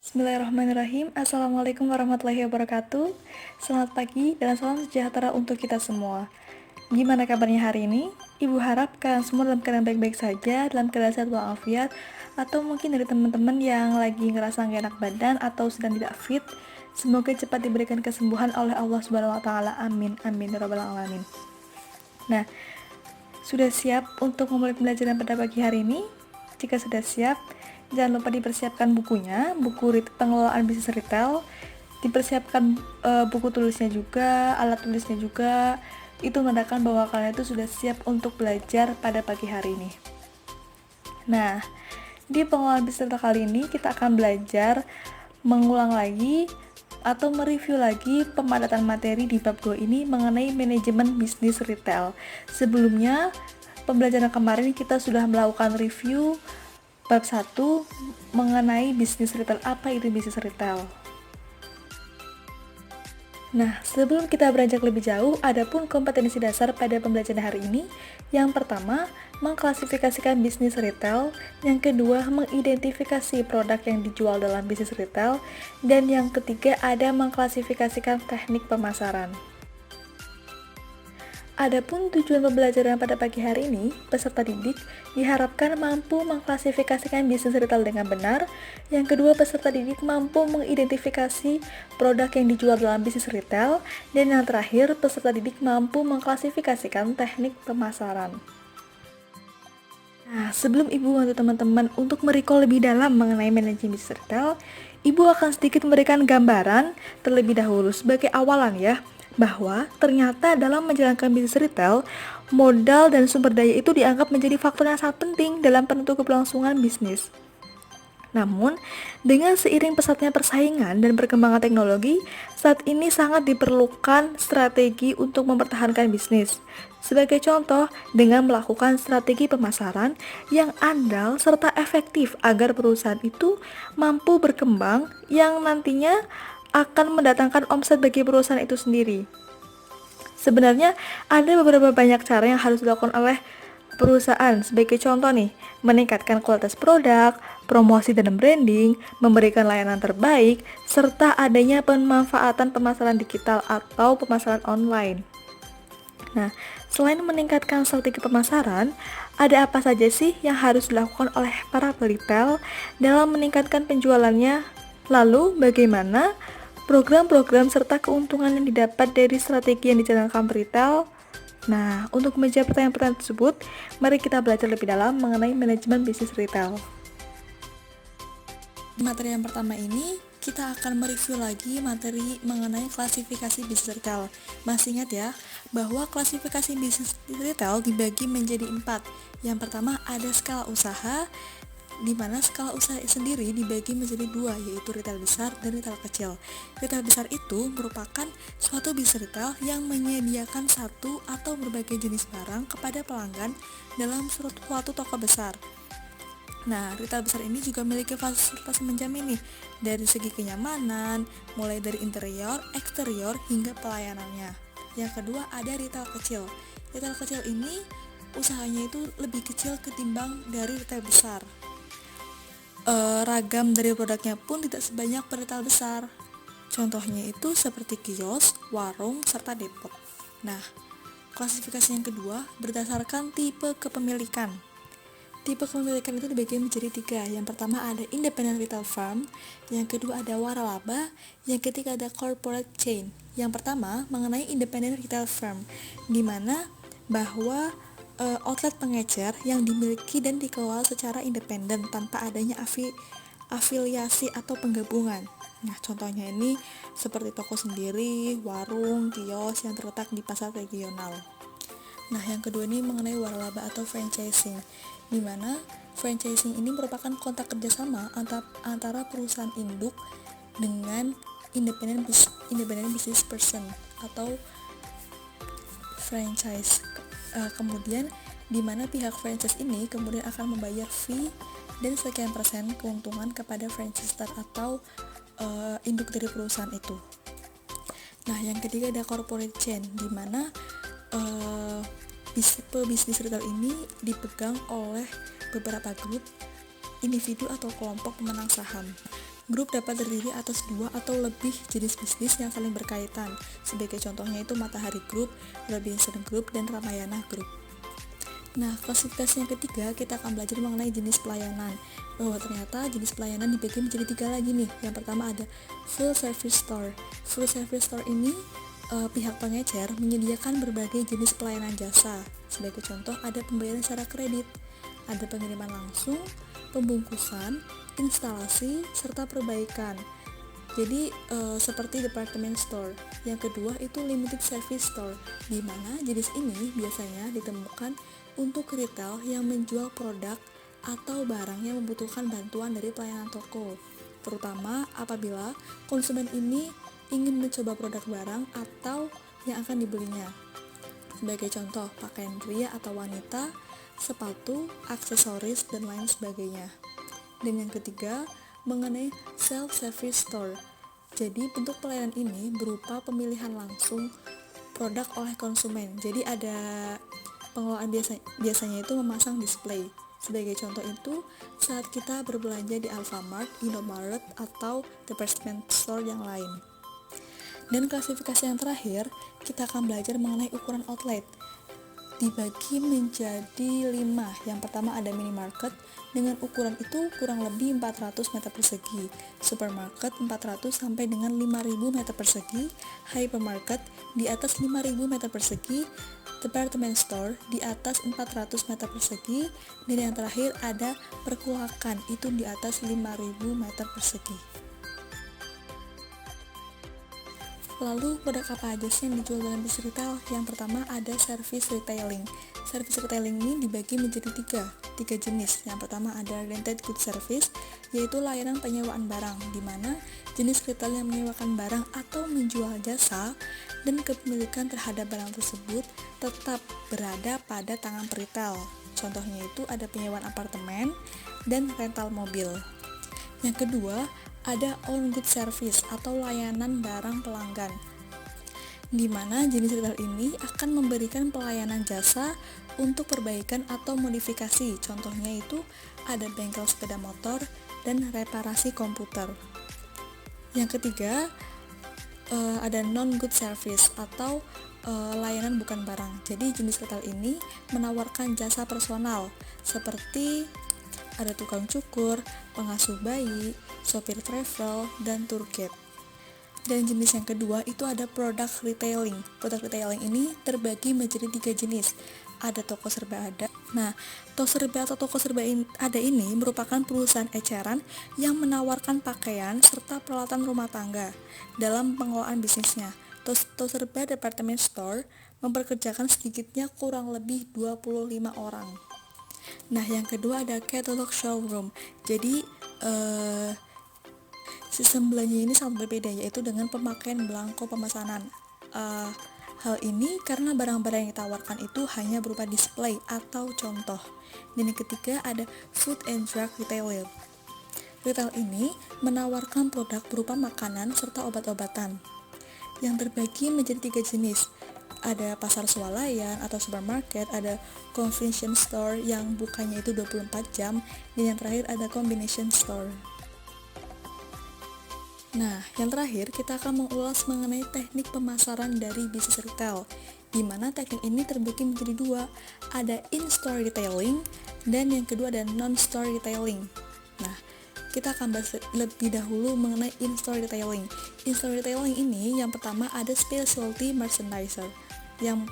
Bismillahirrahmanirrahim. Assalamualaikum warahmatullahi wabarakatuh. Selamat pagi dan salam sejahtera untuk kita semua. Gimana kabarnya hari ini? Ibu harap kalian semua dalam keadaan baik-baik saja, dalam keadaan sehat walafiat, atau mungkin dari teman-teman yang lagi ngerasa gak enak badan atau sedang tidak fit. Semoga cepat diberikan kesembuhan oleh Allah Subhanahu wa taala. Amin. Amin ya rabbal alamin. Nah, sudah siap untuk memulai pembelajaran pada pagi hari ini? Jika sudah siap, jangan lupa dipersiapkan bukunya, buku pengelolaan bisnis retail, dipersiapkan buku tulisnya juga, alat tulisnya juga. Itu menandakan bahwa kalian itu sudah siap untuk belajar pada pagi hari ini. Nah, di pengelolaan bisnis retail kali ini kita akan belajar mengulang lagi atau mereview lagi pemadatan materi di bab 2 ini mengenai manajemen bisnis retail. Sebelumnya, pembelajaran kemarin kita sudah melakukan review bab 1 mengenai bisnis retail. Apa itu bisnis retail? Nah, sebelum kita beranjak lebih jauh, adapun kompetensi dasar pada pembelajaran hari ini. Yang pertama, mengklasifikasikan bisnis retail. Yang kedua, mengidentifikasi produk yang dijual dalam bisnis retail. Dan yang ketiga, ada mengklasifikasikan teknik pemasaran. Adapun tujuan pembelajaran pada pagi hari ini, peserta didik diharapkan mampu mengklasifikasikan bisnis retail dengan benar. Yang kedua, peserta didik mampu mengidentifikasi produk yang dijual dalam bisnis retail. Dan yang terakhir, peserta didik mampu mengklasifikasikan teknik pemasaran. Nah, sebelum Ibu bantu teman-teman untuk merecall lebih dalam mengenai manajemen bisnis retail, Ibu akan sedikit memberikan gambaran terlebih dahulu sebagai awalan ya, bahwa ternyata dalam menjalankan bisnis retail, modal dan sumber daya itu dianggap menjadi faktor yang sangat penting dalam penentu keberlangsungan bisnis. Namun, dengan seiring pesatnya persaingan dan perkembangan teknologi, saat ini sangat diperlukan strategi untuk mempertahankan bisnis. Sebagai contoh, dengan melakukan strategi pemasaran yang andal serta efektif agar perusahaan itu mampu berkembang yang nantinya akan mendatangkan omset bagi perusahaan itu sendiri. Sebenarnya ada beberapa banyak cara yang harus dilakukan oleh perusahaan. Sebagai contoh nih, meningkatkan kualitas produk, promosi dan branding, memberikan layanan terbaik, serta adanya pemanfaatan pemasaran digital atau pemasaran online. Nah, selain meningkatkan strategi pemasaran, ada apa saja sih yang harus dilakukan oleh para retail dalam meningkatkan penjualannya? Lalu, bagaimana program-program serta keuntungan yang didapat dari strategi yang dijalankan retail? Nah, untuk menjawab pertanyaan-pertanyaan tersebut, mari kita belajar lebih dalam mengenai manajemen bisnis retail. Di materi yang pertama ini, kita akan mereview lagi materi mengenai klasifikasi bisnis retail. Masih ingat ya, bahwa klasifikasi bisnis retail dibagi menjadi 4. Yang pertama ada skala usaha, di mana skala usaha sendiri dibagi menjadi 2, yaitu retail besar dan retail kecil. Retail besar itu merupakan suatu bisnis retail yang menyediakan satu atau berbagai jenis barang kepada pelanggan dalam suatu toko besar. Nah, retail besar ini juga memiliki fasilitas menjamin nih, dari segi kenyamanan, mulai dari interior, eksterior, hingga pelayanannya. Yang kedua ada retail kecil. Retail kecil ini usahanya itu lebih kecil ketimbang dari retail besar. Ragam dari produknya pun tidak sebanyak retail besar. Contohnya itu seperti kios, warung, serta depot. Nah, klasifikasi yang kedua berdasarkan tipe kepemilikan. Tipe kepemilikan itu dibagi menjadi 3. Yang pertama ada independent retail firm, yang kedua ada waralaba, yang ketiga ada corporate chain. Yang pertama mengenai independent retail firm, di mana bahwa outlet pengecer yang dimiliki dan dikelola secara independen tanpa adanya afiliasi atau penggabungan. Nah, contohnya ini seperti toko sendiri, warung, kios yang terletak di pasar regional. Nah, yang kedua ini mengenai waralaba atau franchising, di mana franchising ini merupakan kontrak kerjasama antara perusahaan induk dengan independent business person atau franchise. Kemudian di mana pihak franchise ini kemudian akan membayar fee dan sekian persen keuntungan kepada franchisor atau induk dari perusahaan itu. Nah, yang ketiga ada corporate chain, di mana bisnis retail ini dipegang oleh beberapa grup individu atau kelompok pemenang saham, Grup dapat terdiri atas dua atau lebih jenis bisnis yang saling berkaitan. Sebagai contohnya itu Matahari Group, Robinson Group, dan Ramayana Group. Nah, klasifikasi yang ketiga kita akan belajar mengenai jenis pelayanan. Bahwa ternyata jenis pelayanan dibagi menjadi 3 lagi nih. Yang pertama ada full service store. Full service store ini pihak pengecer menyediakan berbagai jenis pelayanan jasa. Sebagai contoh ada pembayaran secara kredit, ada pengiriman langsung, pembungkusan, instalasi, serta perbaikan. Jadi seperti department store. Yang kedua itu limited service store, di mana jenis ini biasanya ditemukan untuk retail yang menjual produk atau barang yang membutuhkan bantuan dari pelayanan toko, terutama apabila konsumen ini ingin mencoba produk barang atau yang akan dibelinya. Sebagai contoh, pakaian pria atau wanita, sepatu, aksesoris, dan lain sebagainya. Dan yang ketiga, mengenai self-service store. Jadi bentuk pelayanan ini berupa pemilihan langsung produk oleh konsumen. Jadi ada pengelolaan biasanya itu memasang display. Sebagai contoh itu saat kita berbelanja di Alfamart, Indomaret, atau department store yang lain. Dan klasifikasi yang terakhir, kita akan belajar mengenai ukuran outlet. Dibagi menjadi 5. Yang pertama ada minimarket, dengan ukuran itu kurang lebih 400 meter persegi, supermarket 400 sampai dengan 5000 meter persegi, hypermarket di atas 5000 meter persegi, department store di atas 400 meter persegi, dan yang terakhir ada perkulakan, itu di atas 5000 meter persegi. Lalu produk apa aja sih yang dijual dalam bisnis retail? Yang pertama ada service retailing. Service retailing ini dibagi menjadi tiga jenis. Yang pertama ada rented good service, yaitu layanan penyewaan barang, di mana jenis retail yang menyewakan barang atau menjual jasa dan kepemilikan terhadap barang tersebut tetap berada pada tangan peritel. Contohnya itu ada penyewaan apartemen dan rental mobil. Yang kedua ada own good service atau layanan barang pelanggan, di mana jenis retail ini akan memberikan pelayanan jasa untuk perbaikan atau modifikasi. Contohnya itu ada bengkel sepeda motor dan reparasi komputer. Yang ketiga ada non good service atau layanan bukan barang. Jadi jenis retail ini menawarkan jasa personal seperti ada tukang cukur, pengasuh bayi, sopir travel, dan tour guide. Dan jenis yang kedua itu ada product retailing. Product retailing ini terbagi menjadi 3 jenis. Ada toko serba ada. Nah, toko serba atau toko serba ada ini merupakan perusahaan eceran yang menawarkan pakaian serta peralatan rumah tangga dalam pengelolaan bisnisnya. Toko serba department store memperkerjakan sedikitnya kurang lebih 25 orang. Nah, yang kedua ada catalog showroom. Jadi sistem belanja ini sangat berbeda, yaitu dengan pemakaian belangko pemesanan. Hal ini karena barang-barang yang ditawarkan itu hanya berupa display atau contoh. Dan yang ketiga ada food and drug retailer. Retail ini menawarkan produk berupa makanan serta obat-obatan yang terbagi menjadi 3 jenis. Ada pasar swalayan atau supermarket, ada convenience store yang bukanya itu 24 jam, dan yang terakhir ada combination store. Nah, yang terakhir kita akan mengulas mengenai teknik pemasaran dari bisnis retail, di mana teknik ini terbagi menjadi 2, ada in-store retailing, dan yang kedua ada non-store retailing. Nah, kita akan bahas lebih dahulu mengenai in-store retailing. In-store retailing ini yang pertama ada specialty merchandiser, yang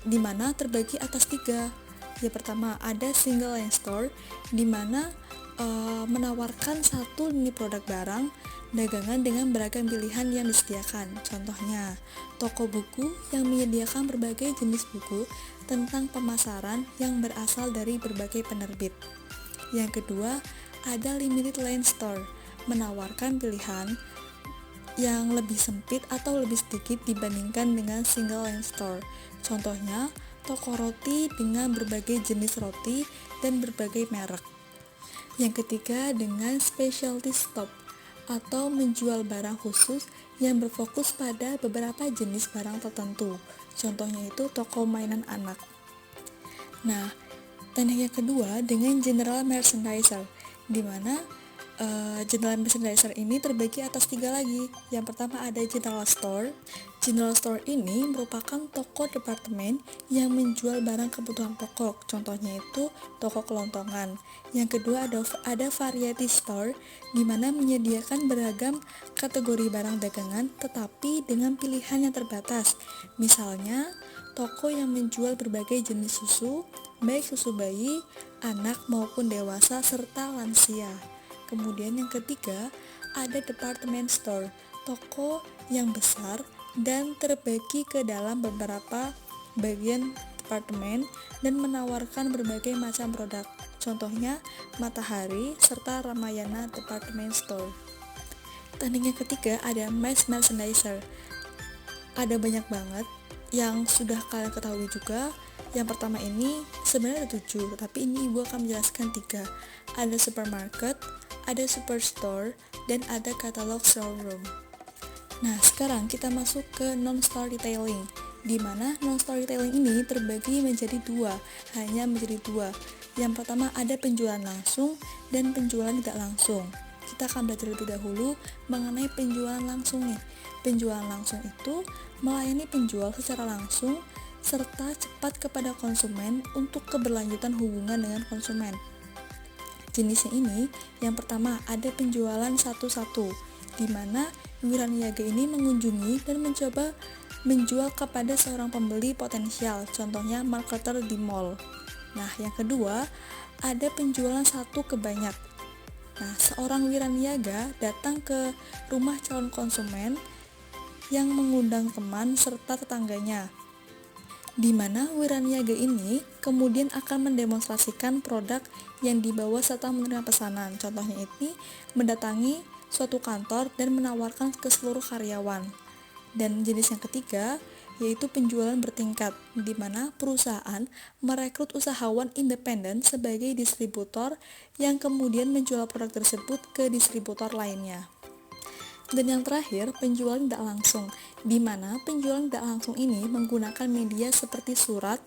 dimana terbagi atas 3. Yang pertama ada single line store, dimana menawarkan satu lini produk barang dagangan dengan beragam pilihan yang disediakan. Contohnya toko buku yang menyediakan berbagai jenis buku tentang pemasaran yang berasal dari berbagai penerbit. Yang kedua ada limited line store, menawarkan pilihan yang lebih sempit atau lebih sedikit dibandingkan dengan single line store. Contohnya, toko roti dengan berbagai jenis roti dan berbagai merek. Yang ketiga dengan specialty shop atau menjual barang khusus yang berfokus pada beberapa jenis barang tertentu. Contohnya itu toko mainan anak. Nah, teknik yang kedua dengan general merchandiser, di mana General merchandiser ini terbagi atas 3 lagi. Yang pertama ada general store. General store ini merupakan toko departemen yang menjual barang kebutuhan pokok. Contohnya itu toko kelontongan. Yang kedua ada variety store, di mana menyediakan beragam kategori barang dagangan tetapi dengan pilihan yang terbatas. Misalnya toko yang menjual berbagai jenis susu, baik susu bayi, anak maupun dewasa serta lansia. Kemudian yang ketiga, ada department store, toko yang besar dan terbagi ke dalam beberapa bagian departemen dan menawarkan berbagai macam produk. Contohnya Matahari serta Ramayana Department Store. Teknik yang ketiga ada mass merchandiser. Ada banyak banget yang sudah kalian ketahui juga. Yang pertama ini sebenarnya ada 7, tapi ini ibu akan menjelaskan 3. Ada supermarket, ada superstore, dan ada katalog showroom. Nah, sekarang kita masuk ke non-store retailing, di mana non-store retailing ini terbagi menjadi 2, hanya menjadi 2. Yang pertama ada penjualan langsung dan penjualan tidak langsung. Kita akan belajar lebih dahulu mengenai penjualan langsung nih. Penjualan langsung itu melayani penjual secara langsung serta cepat kepada konsumen untuk keberlanjutan hubungan dengan konsumen. Jenisnya ini, yang pertama ada penjualan satu-satu, di mana wiraniaga ini mengunjungi dan mencoba menjual kepada seorang pembeli potensial, contohnya marketer di mall. Nah, yang kedua, ada penjualan satu ke banyak. Nah, seorang wiraniaga datang ke rumah calon konsumen yang mengundang teman serta tetangganya, di mana wiraniaga ini kemudian akan mendemonstrasikan produk yang dibawa serta menerima pesanan. Contohnya ini mendatangi suatu kantor dan menawarkan ke seluruh karyawan. Dan jenis yang ketiga yaitu penjualan bertingkat, di mana perusahaan merekrut usahawan independen sebagai distributor yang kemudian menjual produk tersebut ke distributor lainnya. Dan yang terakhir, penjualan tidak langsung, di mana penjualan tidak langsung ini menggunakan media seperti surat,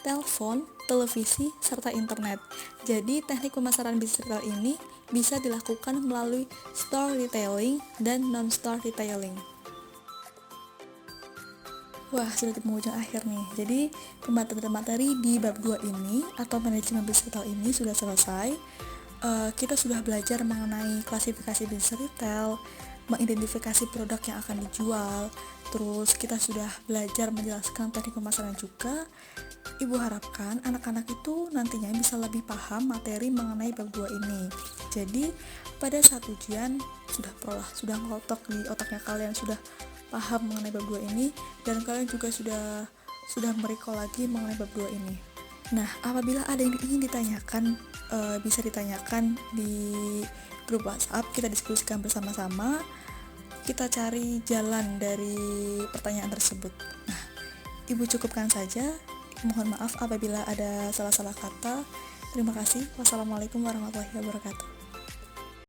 telepon, televisi, serta internet. Jadi, teknik pemasaran bisnis retail ini bisa dilakukan melalui store retailing dan non-store retailing. Wah, sudah di penghujung akhir nih. Jadi, pembahasan materi di bab 2 ini atau manajemen bisnis retail ini sudah selesai. Kita sudah belajar mengenai klasifikasi bisnis retail, mengidentifikasi produk yang akan dijual, terus kita sudah belajar menjelaskan teknik pemasaran juga. Ibu harapkan anak-anak itu nantinya bisa lebih paham materi mengenai bab 2 ini. Jadi pada saat ujian sudah ngelotok di otaknya kalian, sudah paham mengenai bab 2 ini, dan kalian juga sudah merecall lagi mengenai bab 2 ini. Nah, apabila ada yang ingin ditanyakan, bisa ditanyakan di grup WhatsApp, kita diskusikan bersama-sama, kita cari jalan dari pertanyaan tersebut. Nah, Ibu cukupkan saja. Mohon maaf apabila ada salah-salah kata. Terima kasih. Wassalamualaikum warahmatullahi wabarakatuh.